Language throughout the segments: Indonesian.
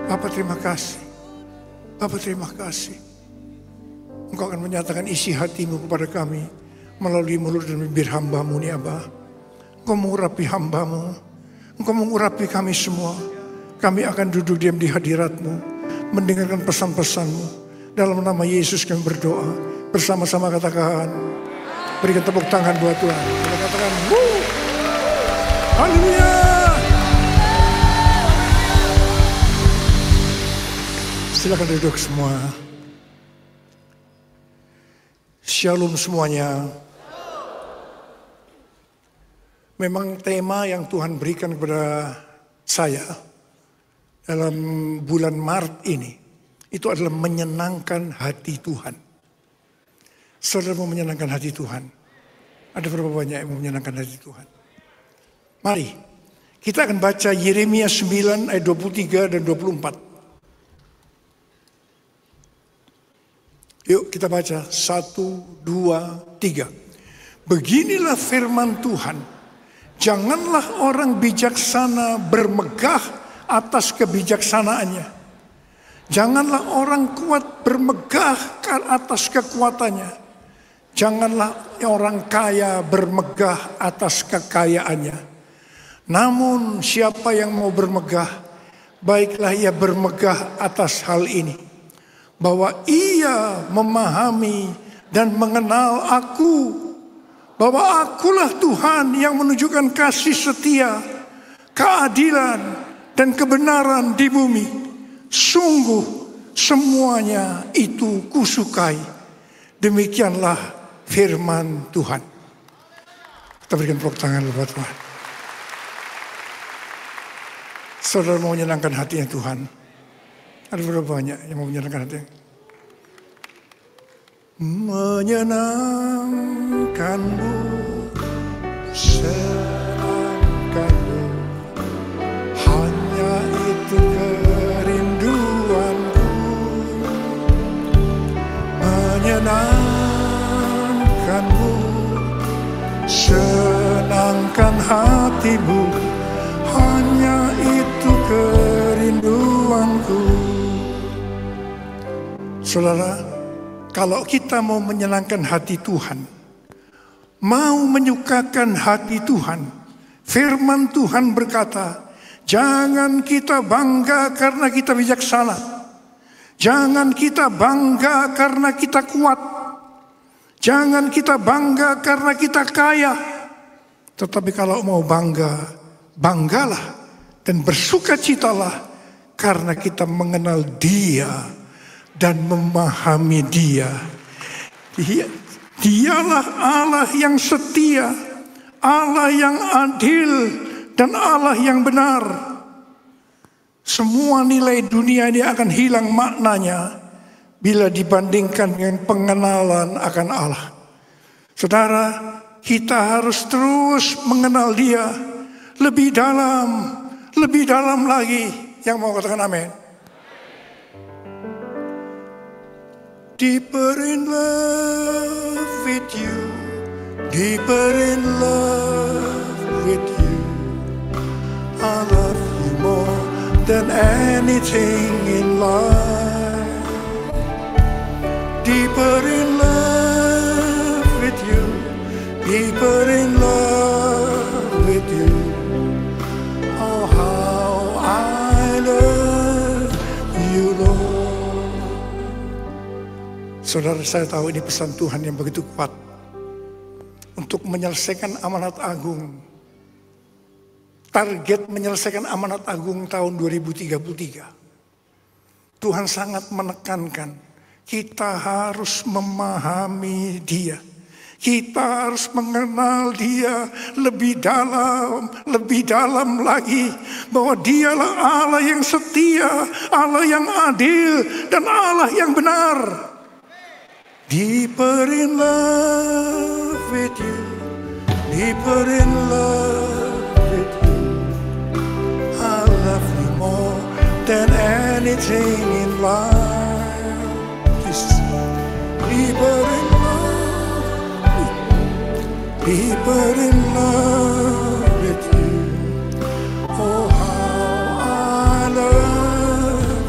Bapa terima kasih. Bapa terima kasih. Engkau akan menyatakan isi hatimu kepada kami melalui mulut dan bibir hamba-Mu nih Abah. Engkau mengurapi hamba-Mu. Engkau mengurapi kami semua. Kami akan duduk diam di hadirat-Mu, mendengarkan pesan-pesan-Mu. Dalam nama Yesus kami berdoa. Bersama-sama katakan, berikan tepuk tangan buat Tuhan. Kita katakan, haleluya. Silakan duduk semua. Shalom semuanya. Memang tema yang Tuhan berikan kepada saya dalam bulan Maret ini, itu adalah menyenangkan hati Tuhan. Saudara mau menyenangkan hati Tuhan? Ada berapa banyak yang mau menyenangkan hati Tuhan? Mari, kita akan baca Yeremia 9 ayat 23 dan 24. Yuk kita baca, 1, 2, 3. Beginilah firman Tuhan, janganlah orang bijaksana bermegah atas kebijaksanaannya. Janganlah orang kuat bermegah atas kekuatannya. Janganlah orang kaya bermegah atas kekayaannya. Namun siapa yang mau bermegah, baiklah ia bermegah atas hal ini, bahwa ia memahami dan mengenal aku, bahwa akulah Tuhan yang menunjukkan kasih setia, keadilan, dan kebenaran di bumi. Sungguh semuanya itu kusukai. Demikianlah firman Tuhan. Kita berikan tepuk tangan buat Tuhan. Saudara mau menyenangkan hatinya Tuhan? Ada berapa banyak yang mau menyenangkan hatinya? Menyenangkanmu, senangkanmu, hanya itu kerinduanku. Menyenangkanmu, senangkan hatimu, hanya itu kerinduanku. Saudara, kalau kita mau menyenangkan hati Tuhan, mau menyukakan hati Tuhan, firman Tuhan berkata, jangan kita bangga karena kita bijaksana. Jangan kita bangga karena kita kuat. Jangan kita bangga karena kita kaya. Tetapi kalau mau bangga, banggalah dan bersukacitalah karena kita mengenal Dia dan memahami Dia. Dialah Allah yang setia, Allah yang adil, dan Allah yang benar. Semua nilai dunia ini akan hilang maknanya bila dibandingkan dengan pengenalan akan Allah. Saudara, kita harus terus mengenal Dia lebih dalam lagi. Yang mau katakan amin? Deeper in love with you, deeper in love with you. I love you more than anything in life. Deeper in love with you, deeper in love with you. Oh, how I love you, Lord. Saudara, saya tahu ini pesan Tuhan yang begitu kuat untuk menyelesaikan amanat agung. Target menyelesaikan amanat agung tahun 2033. Tuhan sangat menekankan kita harus memahami Dia. Kita harus mengenal Dia lebih dalam lagi. Bahwa Dialah Allah yang setia, Allah yang adil, dan Allah yang benar. Deeper in love with you, deeper in love with you. I love you more than anything in life. Deeper in love, deeper in love with you. Oh, how I love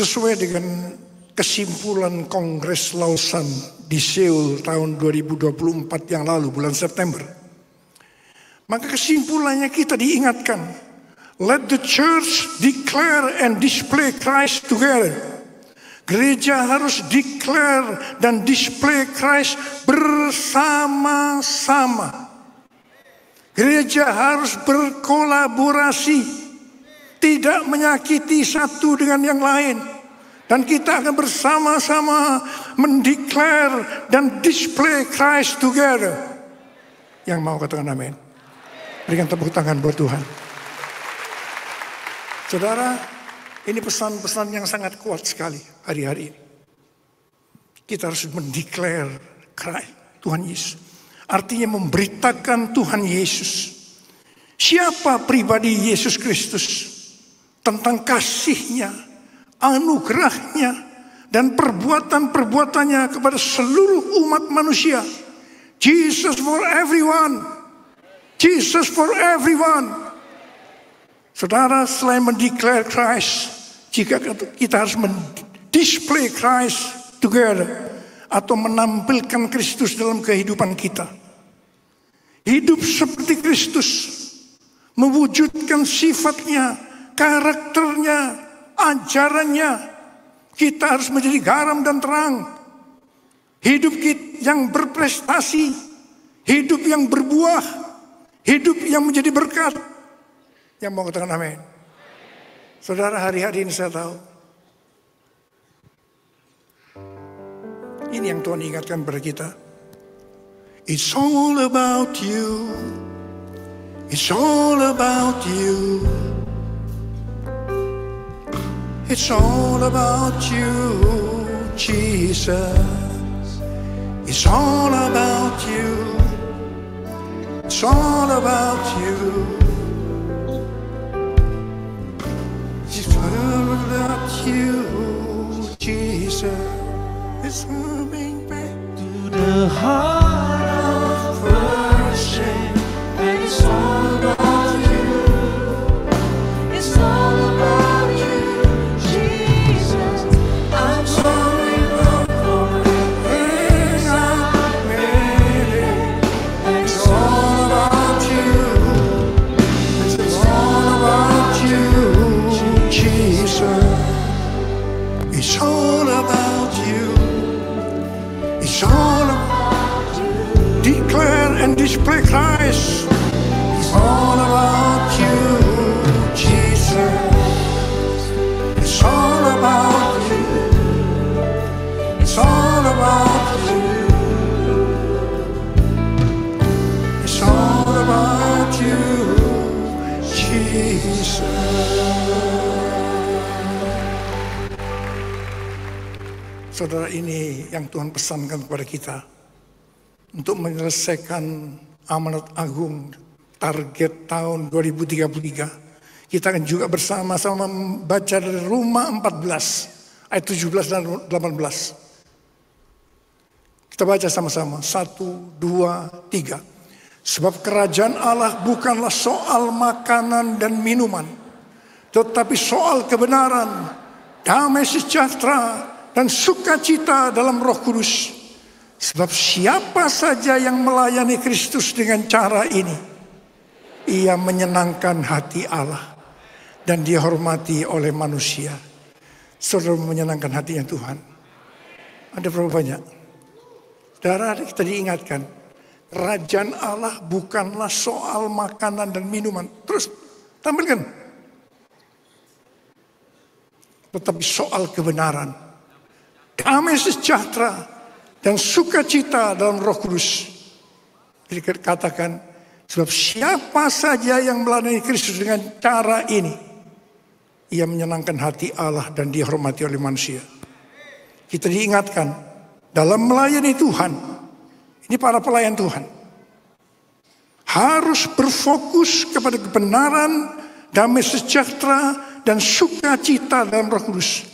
Sesuai dengan kesimpulan Kongres Lausanne di Seoul tahun 2024 yang lalu, bulan September. Maka kesimpulannya kita diingatkan, let the church declare and display Christ together. Gereja harus declare dan display Christ bersama-sama. Gereja harus berkolaborasi, tidak menyakiti satu dengan yang lain. Dan kita akan bersama-sama mendeklar dan display Christ together. Yang mau katakan amin. Berikan tepuk tangan buat Tuhan. Saudara, ini pesan-pesan yang sangat kuat sekali hari-hari ini. Kita harus mendeklar Christ, Tuhan Yesus. Artinya memberitakan Tuhan Yesus. Siapa pribadi Yesus Kristus? Tentang kasih-Nya, anugerah-Nya, dan perbuatan-perbuatannya kepada seluruh umat manusia. Jesus for everyone. Jesus for everyone. Saudara, selain mendeklar Christ, jika kita harus mendisplay Christ together, atau menampilkan Kristus dalam kehidupan kita. Hidup seperti Kristus, mewujudkan sifatnya, karakternya, ajarannya. Kita harus menjadi garam dan terang. Hidup yang berprestasi, hidup yang berbuah, hidup yang menjadi berkat. Yang mau katakan amin. Saudara, hari-hari ini saya tahu, ini yang Tuhan ingatkan kepada kita. It's all about you. It's all about you. It's all about you, Jesus. It's all about you. It's all about you. It's all about you, Jesus. It's coming back to the heart of worship, and it's all about you. It's all about you, Jesus. I'm sorry for the things I've made. It's all about you. It's all about you, Jesus. It's all about you. It's all about you. Declare and display Christ. It's all about you, Jesus. It's all about you. It's all about you. It's all about you, Jesus. Saudara, ini yang Tuhan pesankan kepada kita untuk menyelesaikan amanat agung target tahun 2033. Kita akan juga bersama-sama membaca dari Roma 14 ayat 17 dan 18. Kita baca sama-sama. 1, 2, 3. Sebab kerajaan Allah bukanlah soal makanan dan minuman, tetapi soal kebenaran, damai sejahtera, dan sukacita dalam Roh Kudus. Sebab siapa saja yang melayani Kristus dengan cara ini, ia menyenangkan hati Allah dan dihormati oleh manusia. Saudara, menyenangkan hatinya Tuhan. Ada berapa banyak? Saudara, kita diingatkan, kerajaan Allah bukanlah soal makanan dan minuman. Terus tampilkan. Tetapi soal kebenaran, damai sejahtera, dan sukacita dalam Roh Kudus. Jadi katakan, sebab siapa saja yang melayani Kristus dengan cara ini, ia menyenangkan hati Allah dan dihormati oleh manusia. Kita diingatkan, dalam melayani Tuhan, ini para pelayan Tuhan, harus berfokus kepada kebenaran, damai sejahtera, dan sukacita dalam Roh Kudus.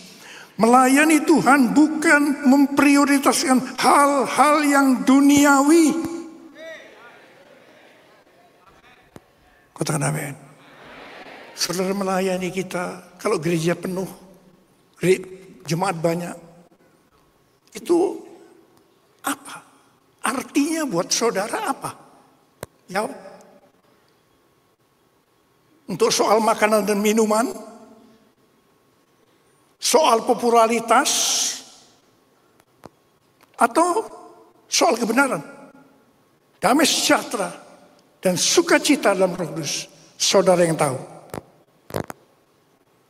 Melayani Tuhan bukan memprioritaskan hal-hal yang duniawi. Katakan amin. Saudara, melayani kita, kalau gereja penuh, jemaat banyak. Itu apa? Artinya buat saudara apa? Jawab. Untuk soal makanan dan minuman, soal popularitas, atau soal kebenaran, damai sejahtera, dan sukacita dalam Roh Kudus. Saudara yang tahu.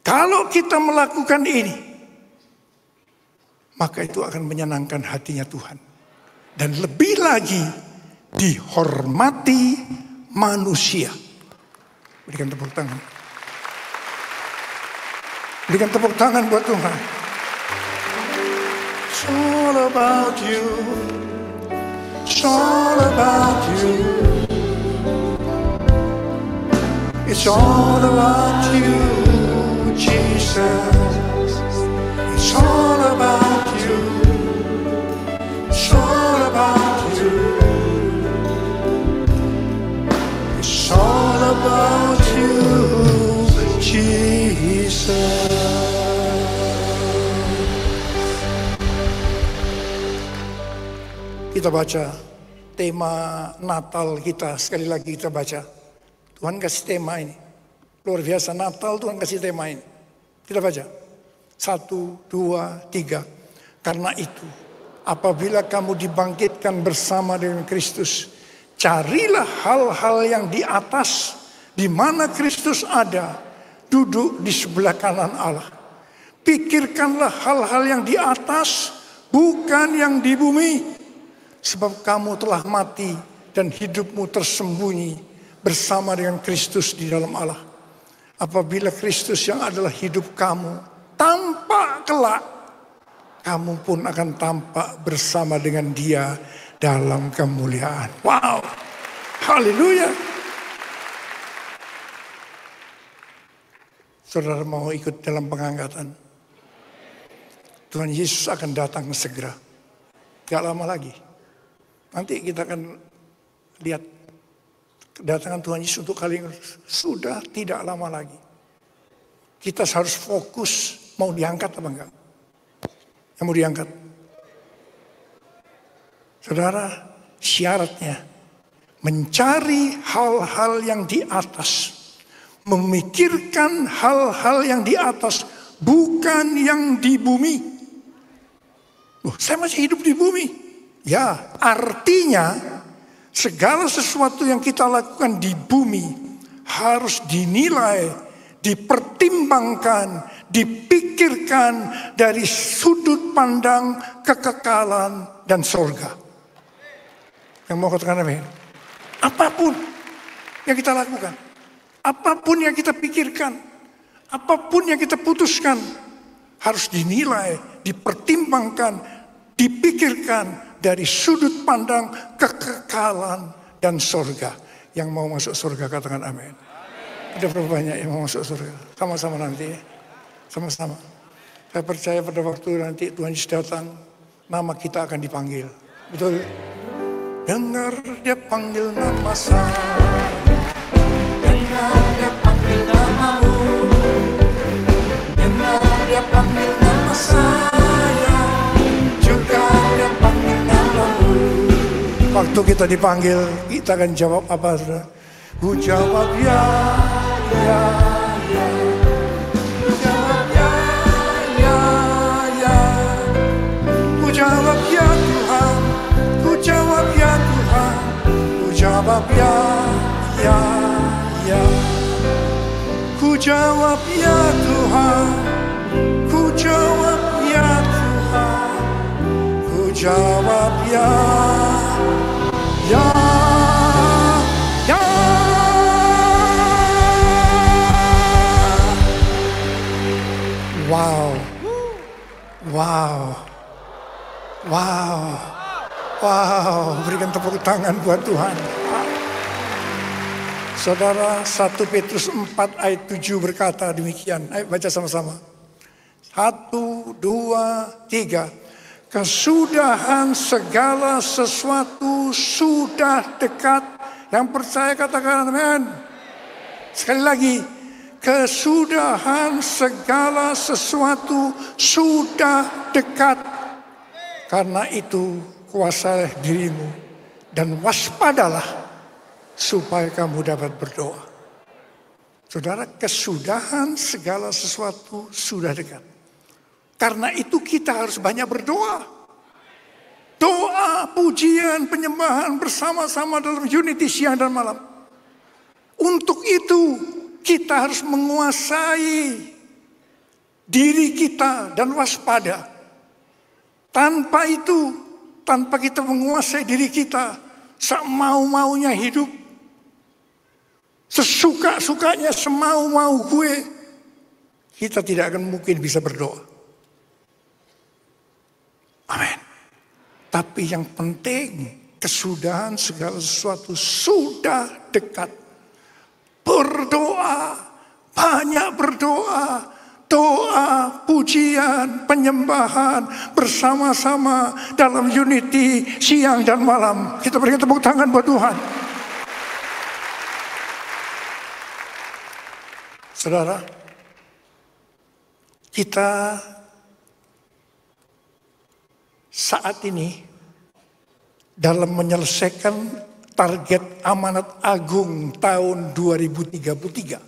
Kalau kita melakukan ini, maka itu akan menyenangkan hatinya Tuhan. Dan lebih lagi, dihormati manusia. Berikan tepuk tangan. Berikan tepuk tangan buat Tuhan. It's all about you. It's all about you. It's all about you, Jesus. It's all about you. It's all about you. It's all about you, Jesus. Kita baca tema Natal kita, sekali lagi kita baca. Tuhan kasih tema ini. Luar biasa, Natal Tuhan kasih tema ini. Kita baca. 1, 2, 3. Karena itu, apabila kamu dibangkitkan bersama dengan Kristus, carilah hal-hal yang di atas, di mana Kristus ada, duduk di sebelah kanan Allah. Pikirkanlah hal-hal yang di atas, bukan yang di bumi. Sebab kamu telah mati dan hidupmu tersembunyi bersama dengan Kristus di dalam Allah. Apabila Kristus yang adalah hidup kamu tampak kelak, kamu pun akan tampak bersama dengan Dia dalam kemuliaan. Wow, haleluya. Saudara mau ikut dalam pengangkatan? Tuhan Yesus akan datang segera. Gak lama lagi. Nanti kita akan lihat kedatangan Tuhan Yesus untuk kali ini sudah tidak lama lagi. Kita harus fokus mau diangkat apa enggak? Yang mau diangkat. Saudara, syaratnya mencari hal-hal yang di atas. Memikirkan hal-hal yang di atas, bukan yang di bumi. Saya masih hidup di bumi. Ya, artinya segala sesuatu yang kita lakukan di bumi harus dinilai, dipertimbangkan, dipikirkan dari sudut pandang kekekalan dan surga. Yang mau katakan amin? Apapun yang kita lakukan, apapun yang kita pikirkan, apapun yang kita putuskan, harus dinilai, dipertimbangkan, dipikirkan dari sudut pandang kekekalan dan surga. Yang mau masuk surga katakan amin. Ada berapa banyak yang mau masuk surga? Sama-sama nanti. Sama-sama. Saya percaya pada waktu nanti Tuhan Yesus datang, nama kita akan dipanggil. Betul? Dengar Dia panggil nama saya. Dengar Dia panggil namamu. Dengar Dia panggil nama saya. Juga Dia panggil namamu. Waktu kita dipanggil, kita akan jawab apa? Ku jawab ya, ya, ya. Ku jawab ya, ya, ya. Ku jawab ya Tuhan. Ku jawab ya Tuhan. Ku jawab ya, ya, ya. Ku jawab ya Tuhan. Ku jawab ya Tuhan. Ku jawab ya, ya, ya. Wow, wow, wow, wow. Berikan tepuk tangan buat Tuhan. Saudara, 1 Petrus 4 ayat 7 berkata demikian. Ayo baca sama-sama. 1, 2, 3. Kesudahan segala sesuatu sudah dekat. Yang percaya katakan amin. Sekali lagi. kesudahan segala sesuatu sudah dekat. Karena itu kuasailah dirimu dan waspadalah supaya kamu dapat berdoa. Saudara, kesudahan segala sesuatu sudah dekat. Karena itu kita harus banyak berdoa. Doa, pujian, penyembahan bersama-sama dalam unity siang dan malam. Untuk itu kita harus menguasai diri kita dan waspada. Tanpa itu, tanpa kita menguasai diri kita, semau-maunya hidup, sesuka-sukanya, semau-mau gue, kita tidak akan mungkin bisa berdoa. Amin. Tapi yang penting, kesudahan segala sesuatu sudah dekat. Berdoa, banyak berdoa, doa, pujian, penyembahan bersama-sama dalam unity siang dan malam. Kita berikan tepuk tangan buat Tuhan. Saudara, kita saat ini dalam menyelesaikan target amanat agung tahun 2033.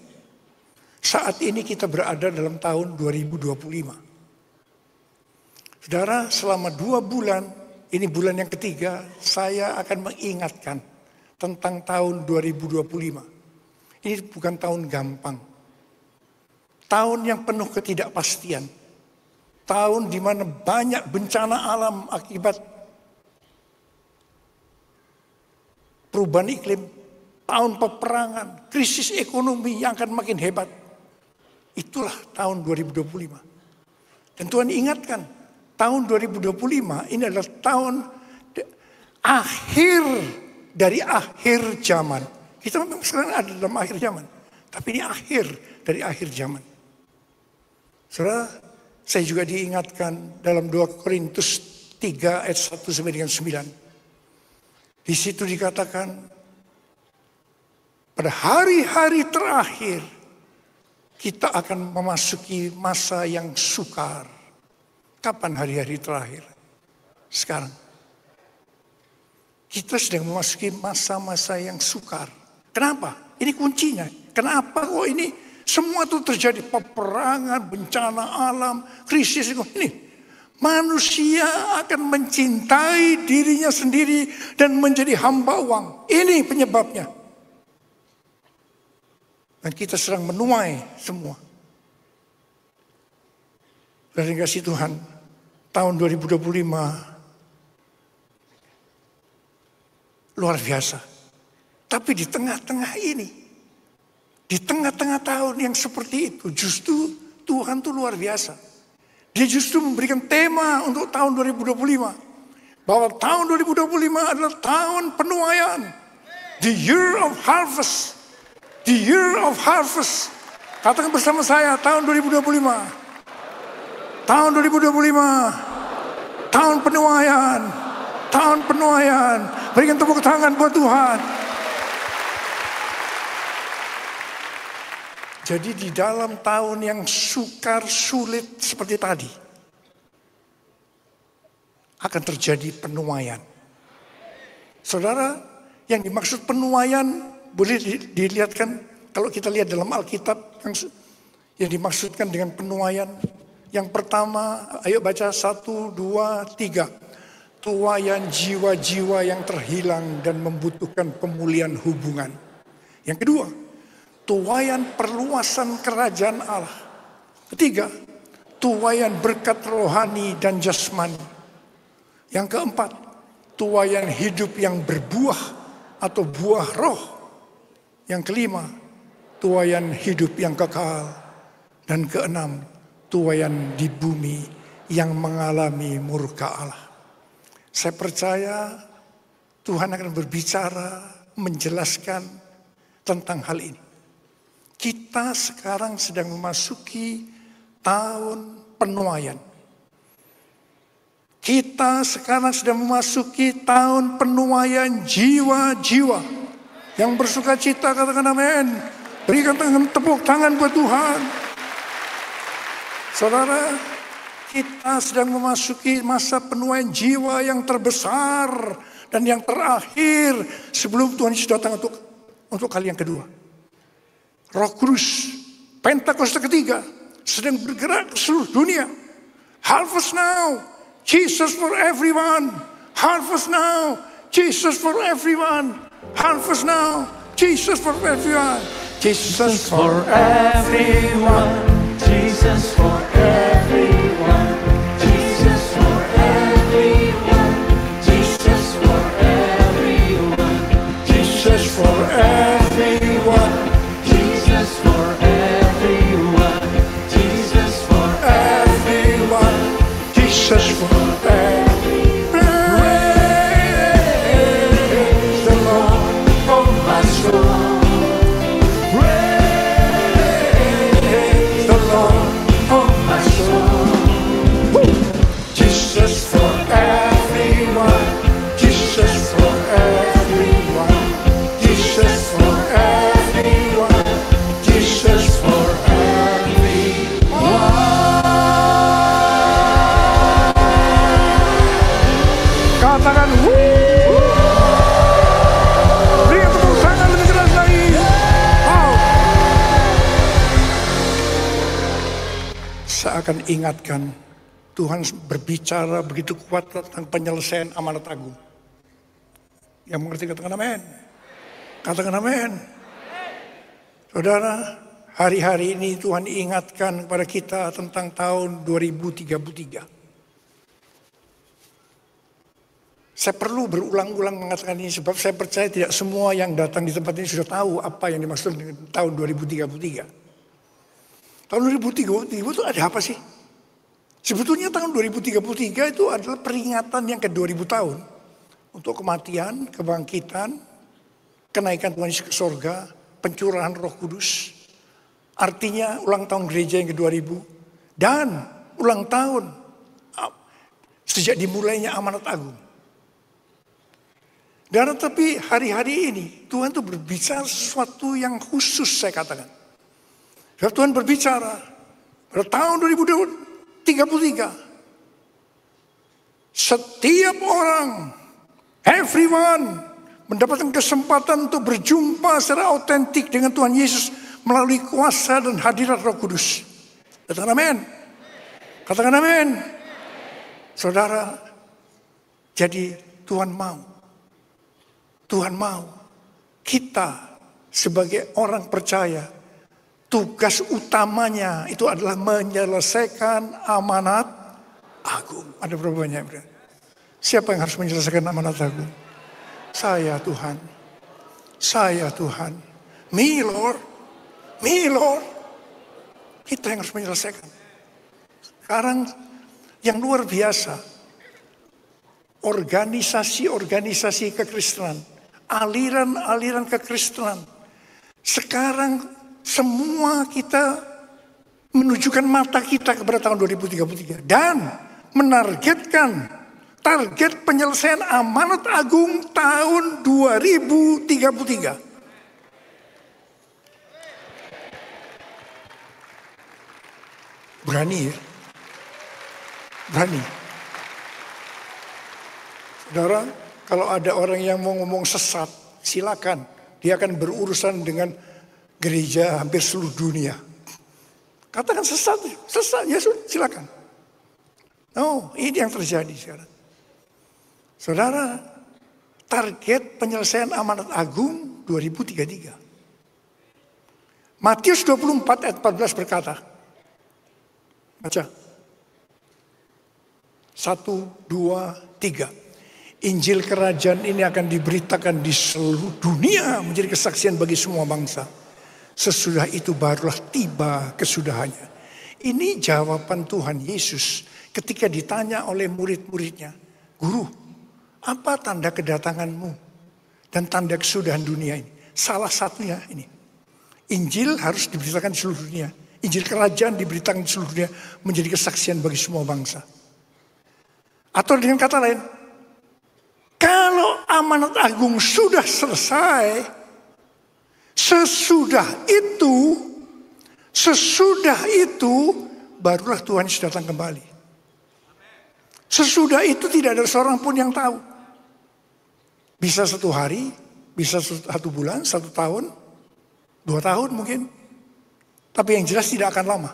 Saat ini kita berada dalam tahun 2025. Saudara, selama 2 bulan, ini bulan yang ketiga, saya akan mengingatkan tentang tahun 2025. Ini bukan tahun gampang. Tahun yang penuh ketidakpastian. Tahun di mana banyak bencana alam akibat perubahan iklim. Tahun peperangan, krisis ekonomi yang akan makin hebat. Itulah tahun 2025. Dan Tuhan ingatkan, tahun 2025 ini adalah tahun akhir dari akhir zaman. Kita memang sekarang ada dalam akhir zaman. Tapi ini akhir dari akhir zaman. Saudara, saya juga diingatkan dalam 2 Korintus 3 ayat 1 sampai dengan 9. Di situ dikatakan, pada hari-hari terakhir, kita akan memasuki masa yang sukar. Kapan hari-hari terakhir? Sekarang. Kita sedang memasuki masa-masa yang sukar. Kenapa? Ini kuncinya. Kenapa kok ini semua itu terjadi? Peperangan, bencana alam, krisis. Ini manusia akan mencintai dirinya sendiri dan menjadi hamba uang. Ini penyebabnya. Dan kita sedang menuai semua. Dan kasih Tuhan, tahun 2025 luar biasa. Tapi di tengah-tengah ini, di tengah-tengah tahun yang seperti itu, justru Tuhan itu luar biasa. Dia justru memberikan tema untuk tahun 2025. Bahwa tahun 2025 adalah tahun penuaian. The year of harvest. The year of harvest. Katakan bersama saya, tahun 2025. Tahun 2025. Tahun penuaian. Tahun penuaian. Berikan tepuk tangan buat Tuhan. Jadi di dalam tahun yang sukar, sulit seperti tadi, akan terjadi penuaian. Saudara, yang dimaksud penuaian boleh dilihatkan kalau kita lihat dalam Alkitab yang dimaksudkan dengan penuaian. Yang pertama, ayo baca 1, 2, 3. Tuaian jiwa-jiwa yang terhilang dan membutuhkan pemulihan hubungan. Yang kedua, tuaian perluasan kerajaan Allah. Ketiga, tuaian berkat rohani dan jasmani. Yang keempat, tuaian hidup yang berbuah atau buah roh. Yang kelima, tuaian hidup yang kekal. Dan keenam, tuaian di bumi yang mengalami murka Allah. Saya percaya Tuhan akan berbicara, menjelaskan tentang hal ini. Kita sekarang sedang memasuki tahun penuaian. Kita sekarang sedang memasuki tahun penuaian jiwa-jiwa. Yang bersuka cita katakan amin. Berikan tepuk tangan buat Tuhan. Saudara, kita sedang memasuki masa penuaian jiwa yang terbesar dan yang terakhir sebelum Tuhan Yesus datang untuk kali yang kedua. Roh Kudus, Pentakosta ketiga sedang bergerak ke seluruh dunia. Harvest now, Jesus for everyone. Harvest now, Jesus for everyone. Harvest now, Jesus for everyone. Jesus for everyone. Jesus for everyone. Jesus for everyone. Jesus for everyone. Jesus for everyone. Jesus for everyone. Jesus for Everyone. Jesus for everyone. Praise the Lord, oh my soul. Praise the Lord, oh my soul. Jesus for everyone. Jesus for everyone. Jesus for everyone. Jesus for everyone. Katakan beri tepuk tangan lebih keras lagi. Wow. Saya akan ingatkan, Tuhan berbicara begitu kuat tentang penyelesaian amanat agung. Yang mengerti katakan amin. Katakan amin. Saudara, hari-hari ini Tuhan ingatkan kepada kita tentang tahun 2033. Saya perlu berulang-ulang mengatakan ini sebab saya percaya tidak semua yang datang di tempat ini sudah tahu apa yang dimaksud dengan tahun 2033. Tahun 2033 itu ada apa sih? Sebetulnya tahun 2033 itu adalah peringatan yang ke-2000 tahun. Untuk kematian, kebangkitan, kenaikan Tuhan Yesus ke sorga, pencurahan Roh Kudus. Artinya ulang tahun gereja yang ke-2000. Dan ulang tahun sejak dimulainya amanat agung. Dan tapi hari-hari ini Tuhan itu berbicara sesuatu yang khusus saya katakan. Sebab Tuhan berbicara pada tahun 2033. Setiap orang, everyone, mendapatkan kesempatan untuk berjumpa secara autentik dengan Tuhan Yesus melalui kuasa dan hadirat Roh Kudus. Katakan amin. Katakan amin. Saudara, jadi Tuhan mau kita sebagai orang percaya, tugas utamanya itu adalah menyelesaikan amanat agung. Ada berapa banyak? Siapa yang harus menyelesaikan amanat agung? Saya Tuhan. Saya Tuhan. Me Lord. Me Lord. Kita yang harus menyelesaikan. Sekarang yang luar biasa. Organisasi-organisasi kekristenan. Aliran-aliran kekristenan. Sekarang semua kita menunjukkan mata kita kepada tahun 2033. Dan menargetkan target penyelesaian amanat agung tahun 2033. Berani ya? Berani. Saudara, kalau ada orang yang mau ngomong sesat, silakan. Dia akan berurusan dengan gereja hampir seluruh dunia. Katakan sesat ya silakan. Oh, ini yang terjadi sekarang. Saudara, target penyelesaian amanat agung 2033. Matius 24 ayat 14 berkata, baca. 1, 2, 3. Injil kerajaan ini akan diberitakan di seluruh dunia menjadi kesaksian bagi semua bangsa. Sesudah itu barulah tiba kesudahannya. Ini jawaban Tuhan Yesus ketika ditanya oleh murid-muridnya. Guru, apa tanda kedatanganmu dan tanda kesudahan dunia ini? Salah satunya ini. Injil harus diberitakan di seluruh dunia. Injil kerajaan diberitakan di seluruh dunia menjadi kesaksian bagi semua bangsa. Atau dengan kata lain, kalau amanat agung sudah selesai, Sesudah itu barulah Tuhan Yesus datang kembali. Sesudah itu tidak ada seorang pun yang tahu. Bisa 1 hari, bisa 1 bulan, 1 tahun, 2 tahun mungkin. Tapi yang jelas tidak akan lama.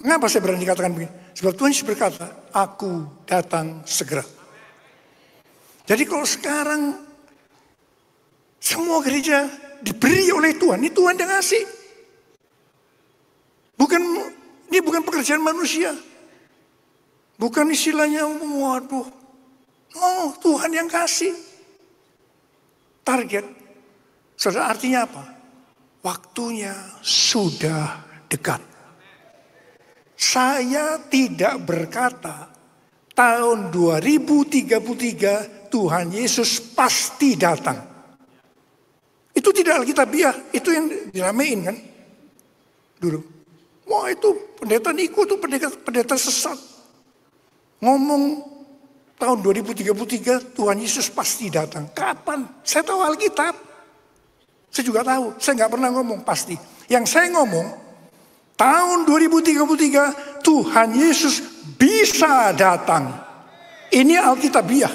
Mengapa saya berani katakan begini? Sebab Tuhan Yesus berkata, aku datang segera. Jadi kalau sekarang semua gereja diberi oleh Tuhan, ini Tuhan yang ngasih. Ini bukan pekerjaan manusia. Bukan istilahnya, waduh. Oh, Tuhan yang kasih. Target. Saudara, artinya apa? Waktunya sudah dekat. Saya tidak berkata tahun 2033 Tuhan Yesus pasti datang. Itu tidak Alkitabiah, itu yang diramein kan dulu. Wah, itu pendeta Niko itu pendeta sesat. Ngomong tahun 2033 Tuhan Yesus pasti datang. Kapan? Saya tahu Alkitab. Saya juga tahu, saya nggak pernah ngomong pasti. Yang saya ngomong, tahun 2033 Tuhan Yesus bisa datang. Ini Alkitabiah.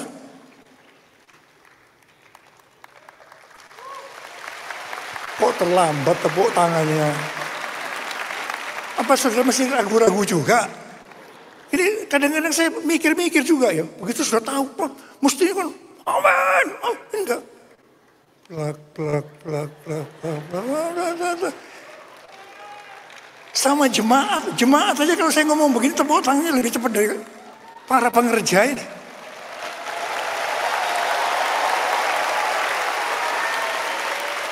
Kok terlambat tepuk tangannya? Apa saudara masih ragu-ragu juga? Ini kadang-kadang saya mikir-mikir juga ya. Begitu sudah tahu, mestinya kan aman. Oh, enggak. Plak. Sama jemaat aja kalau saya ngomong begini tepuk tangannya lebih cepat dari para pengerja ini.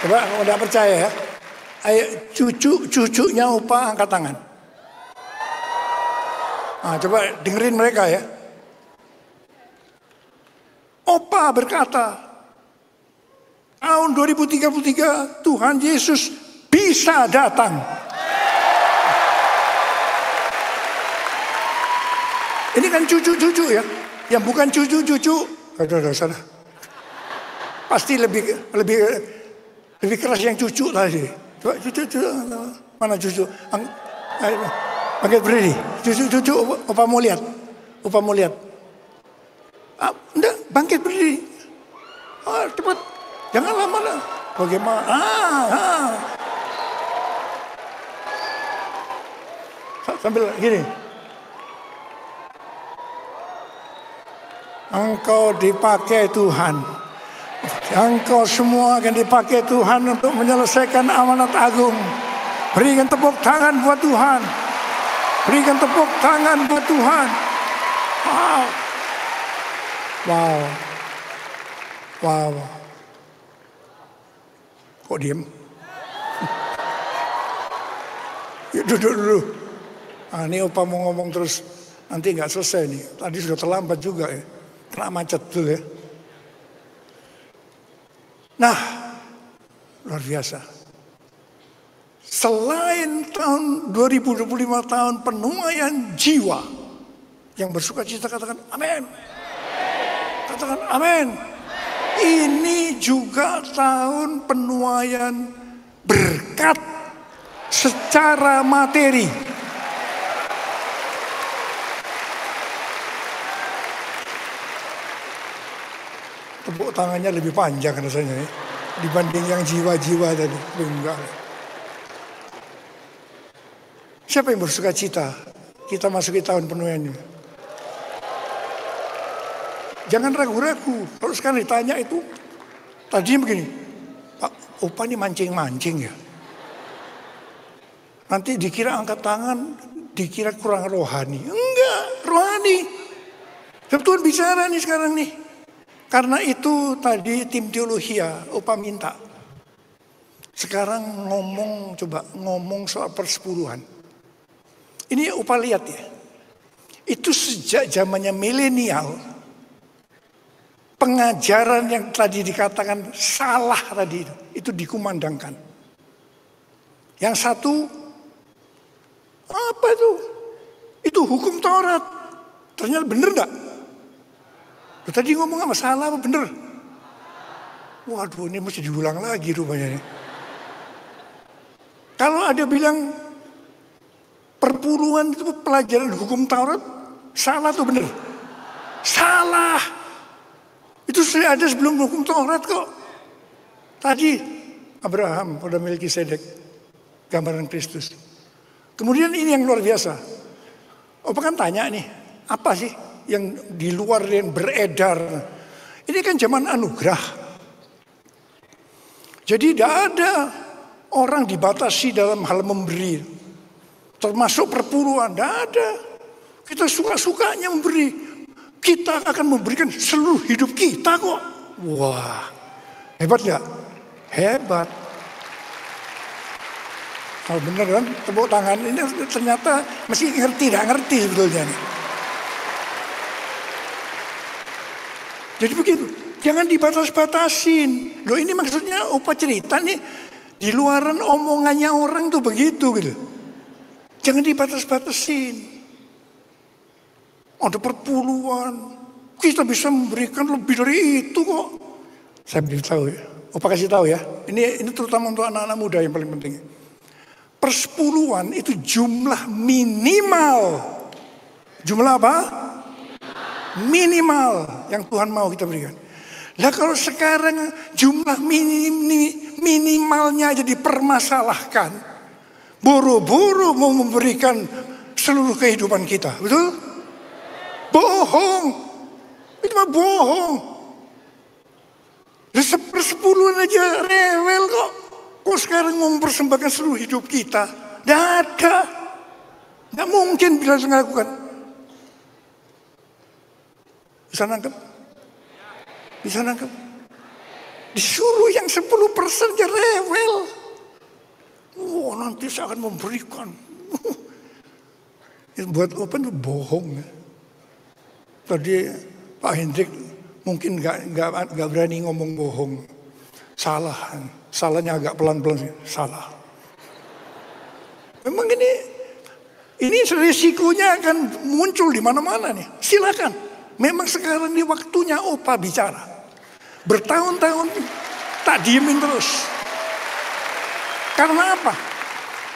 Coba kalau tidak percaya ya, ayo cucunya Upa angkat tangan. Nah, coba dengerin mereka ya. Opa berkata, tahun 2033 Tuhan Yesus bisa datang. Ini kan cucu-cucu ya, yang bukan cucu-cucu. Aduh, sana. Pasti lebih keras yang cucu tadi. Coba cucu, mana cucu? Bangkit berdiri, cucu, Opa mau lihat. Enggak, bangkit berdiri. Cepat, jangan lama. Bagaimana? Sambil gini. Engkau dipakai Tuhan. Engkau semua akan dipakai Tuhan untuk menyelesaikan amanat agung. Berikan tepuk tangan buat Tuhan. Berikan tepuk tangan buat Tuhan. Wow. Kok diem? Yuk duduk dulu. Ini Opa mau ngomong terus. Nanti nggak selesai nih. Tadi sudah terlambat juga ya. Kena macet dulu ya. Nah, luar biasa. Selain tahun 2025 tahun penuaian jiwa, yang bersuka cita katakan amin. Katakan amin. Ini juga tahun penuaian berkat secara materi. Tepuk tangannya lebih panjang rasanya ya, dibanding yang jiwa-jiwa tadi. Enggak. Siapa yang bersuka cita? Kita masuki tahun penuaiannya. Jangan ragu-ragu. Kalau sekarang ditanya itu, tadinya begini, Pak, Opa ini mancing-mancing ya. Nanti dikira angkat tangan, dikira kurang rohani. Enggak, rohani. Sebab Tuhan bicara nih sekarang nih. Karena itu tadi tim teologia, Opa minta. Sekarang ngomong soal persepuluhan. Ini Opa lihat ya. Itu sejak zamannya milenial. Pengajaran yang tadi dikatakan salah tadi itu dikumandangkan. Yang satu, apa itu? Itu hukum Taurat. Ternyata benar enggak? Tadi ngomong apa? Salah apa benar? Waduh, ini mesti diulang lagi rupanya. Kalau ada bilang perpuluhan itu pelajaran hukum Taurat, salah tuh bener. Salah. Itu sudah ada sebelum hukum Taurat kok. Tadi Abraham pada Melkisedek, gambaran Kristus. Kemudian ini yang luar biasa. Opa kan tanya nih, apa sih yang di luar yang beredar? Ini kan zaman anugerah. Jadi tidak ada orang dibatasi dalam hal memberi. Termasuk perpuluhan, tidak ada. Kita suka-sukanya memberi. Kita akan memberikan seluruh hidup kita kok. Wah, hebat gak? Hebat. Kalau benar kan, tepuk tangan ini ternyata masih ngerti, tidak ngerti sebetulnya nih. Jadi begitu, jangan dibatas-batasin. Loh ini maksudnya Opa cerita nih, di luaran omongannya orang tuh begitu gitu. Jangan dibatas-batasin. Ada perpuluhan, kita bisa memberikan lebih dari itu kok. Saya beritahu ya, Opa kasih tahu ya. Ini terutama untuk anak-anak muda yang paling penting. Persepuluhan itu jumlah minimal. Jumlah apa? Minimal yang Tuhan mau kita berikan. Lah kalau sekarang jumlah minimalnya aja dipermasalahkan, boro-boro mau memberikan seluruh kehidupan kita, betul? Bohong. Itu mah bohong. Persepuluhan aja rewel kok. Kok sekarang mau mempersembahkan seluruh hidup kita? Tidak ada. Tidak mungkin bisa melakukan. Bisa nangkep? Bisa nangkep? Disuruh yang 10% aja rewel. Wah, nanti saya akan memberikan. Buat open itu bohong. Tadi Pak Hendrik mungkin nggak berani ngomong bohong. Salah. Salahnya agak pelan-pelan. Salah. Memang ini risikonya akan muncul di mana-mana nih. Silakan. Memang sekarang ini waktunya Opa bicara. Bertahun-tahun tak diemin terus. Karena apa?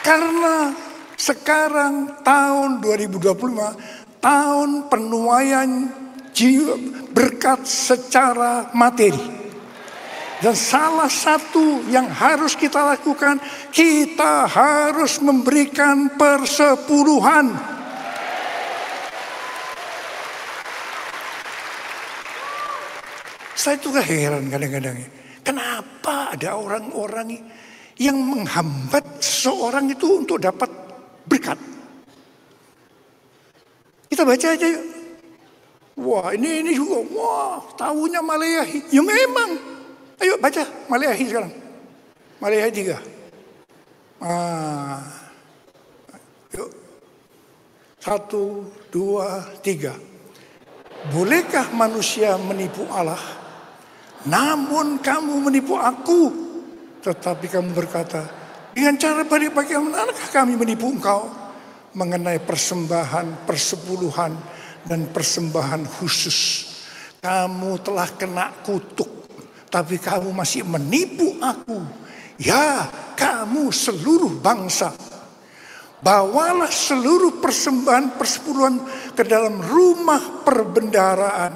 Karena sekarang tahun 2025 tahun penuaian jiwa berkat secara materi. Dan salah satu yang harus kita lakukan, kita harus memberikan persepuluhan. Saya juga heran kadang-kadang. Kenapa ada orang-orang yang menghambat seseorang itu untuk dapat berkat? Kita baca aja yuk. Wah ini juga, wah tahunya Maleakhi. Ya memang. Ayo baca Maleakhi sekarang. Maleakhi 3. Yuk. 1, 2, 3. Bolehkah manusia menipu Allah? Namun kamu menipu aku. Tetapi kamu berkata, dengan cara bagaimana kami menipu engkau? Mengenai persembahan, persepuluhan, dan persembahan khusus. Kamu telah kena kutuk. Tapi kamu masih menipu aku. Ya, kamu seluruh bangsa. Bawalah seluruh persembahan persepuluhan ke dalam rumah perbendaharaan.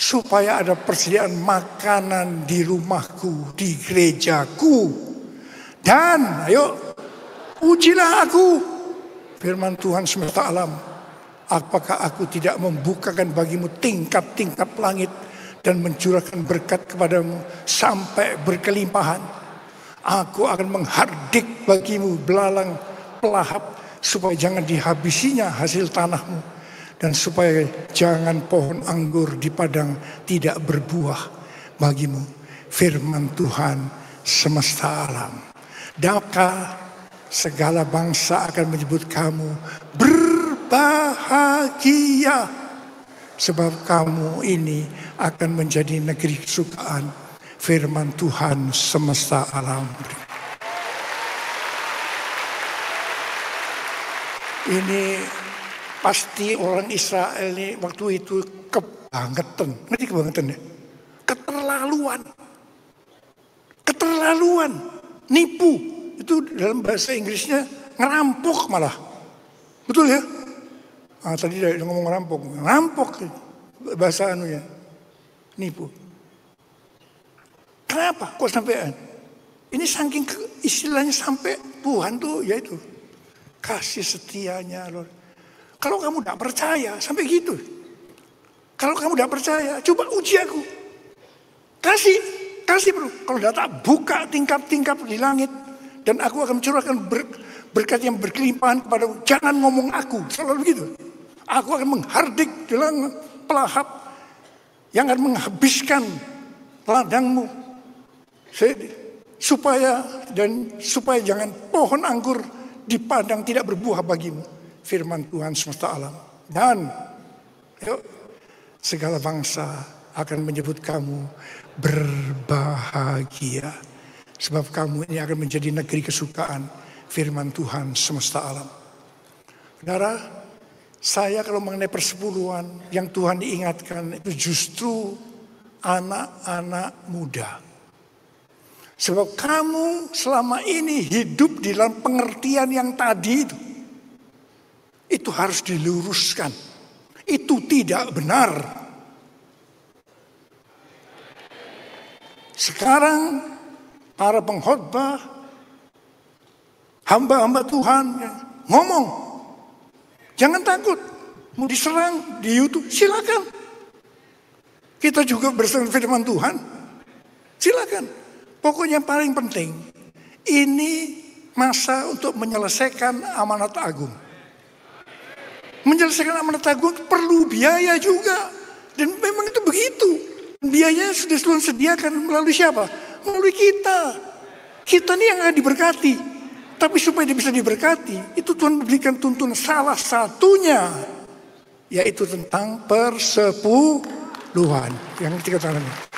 Supaya ada persediaan makanan di rumahku, di gerejaku. Dan, ayo, ujilah aku. Firman Tuhan semesta alam. Apakah aku tidak membukakan bagimu tingkap-tingkap langit dan mencurahkan berkat kepadamu sampai berkelimpahan. Aku akan menghardik bagimu belalang pelahap supaya jangan dihabisinya hasil tanahmu dan supaya jangan pohon anggur di padang tidak berbuah bagimu. Firman Tuhan semesta alam. Maka segala bangsa akan menyebut kamu berbahagia. Sebab kamu ini akan menjadi negeri kesukaan. Firman Tuhan semesta alam. Ini pasti orang Israel ini waktu itu kebangetan. Ngerti kebangetan ya? Keterlaluan. Nipu. itu dalam bahasa Inggrisnya ngerampok malah. Betul ya? Tadi dia ngomong ngerampok bahasa anunya, nipu. Kenapa kok sampai ini saking istilahnya sampai Tuhan tuh yaitu kasih setianya Lord. Kalau kamu tidak percaya sampai gitu. Kalau kamu tidak percaya, coba uji aku. Kasih bro. Kalau tidak tak buka tingkap-tingkap di langit dan aku akan mencurahkan berkat yang berkelimpahan kepadamu. Jangan ngomong aku, selalu begitu. Aku akan menghardik dalam pelahap yang akan menghabiskan ladangmu. Supaya jangan pohon anggur di padang tidak berbuah bagimu. Firman Tuhan semesta alam. Dan segala bangsa akan menyebut kamu berbahagia. Sebab kamu ini akan menjadi negeri kesukaan firman Tuhan semesta alam. Saudara, saya kalau mengenai persepuluhan yang Tuhan diingatkan itu justru anak-anak muda. Sebab kamu selama ini hidup di dalam pengertian yang tadi itu. Itu harus diluruskan. Itu tidak benar. Sekarang para pengkhotbah, hamba-hamba Tuhan ngomong. Jangan takut. Mau diserang di YouTube, silakan. Kita juga bersama firman Tuhan. Silakan. Pokoknya yang paling penting, ini masa untuk menyelesaikan amanat agung. Menyelesaikan amanat agung perlu biaya juga. Dan memang itu begitu. Biayanya sudah Tuhan sediakan melalui siapa? Melalui kita. Kita ini yang akan diberkati. Tapi supaya dia bisa diberkati, itu Tuhan memberikan tuntunan salah satunya. Yaitu tentang persepuluhan. Yang ketiga tangannya.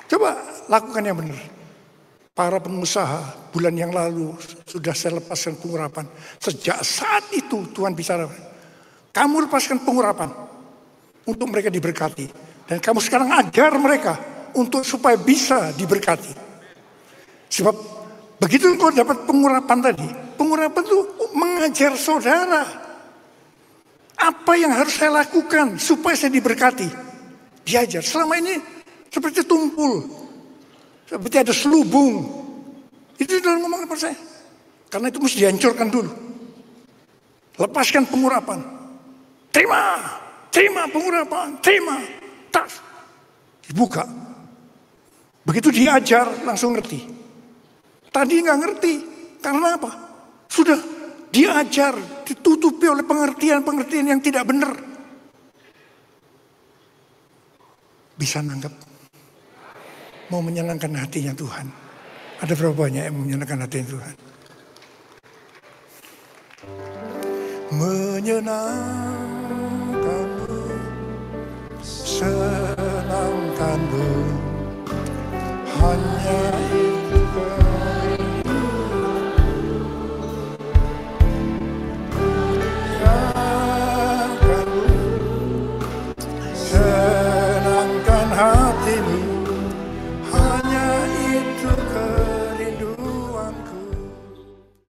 Coba lakukan yang benar. Para pengusaha bulan yang lalu sudah saya lepaskan pengurapan. Sejak saat itu Tuhan bicara, kamu lepaskan pengurapan untuk mereka diberkati. Dan kamu sekarang ajar mereka untuk supaya bisa diberkati. Sebab begitu kau dapat pengurapan tadi, pengurapan itu mengajar saudara. Apa yang harus saya lakukan supaya saya diberkati? Diajar. Selama ini seperti tumpul. Seperti ada selubung. Itu dalam ngomong apa saya? Karena itu mesti dihancurkan dulu. Lepaskan pengurapan. Terima pengurapan. Terima. Tas. Dibuka. Begitu diajar langsung ngerti. Tadi nggak ngerti. Karena apa? Sudah diajar. Ditutupi oleh pengertian-pengertian yang tidak benar. Bisa nanggap. Mau menyenangkan hatinya Tuhan. Ada berapa banyak yang menyenangkan hatinya Tuhan? Menyenangkanmu, senangkanmu, hanya itu senangkanmu, senangkan hatimu.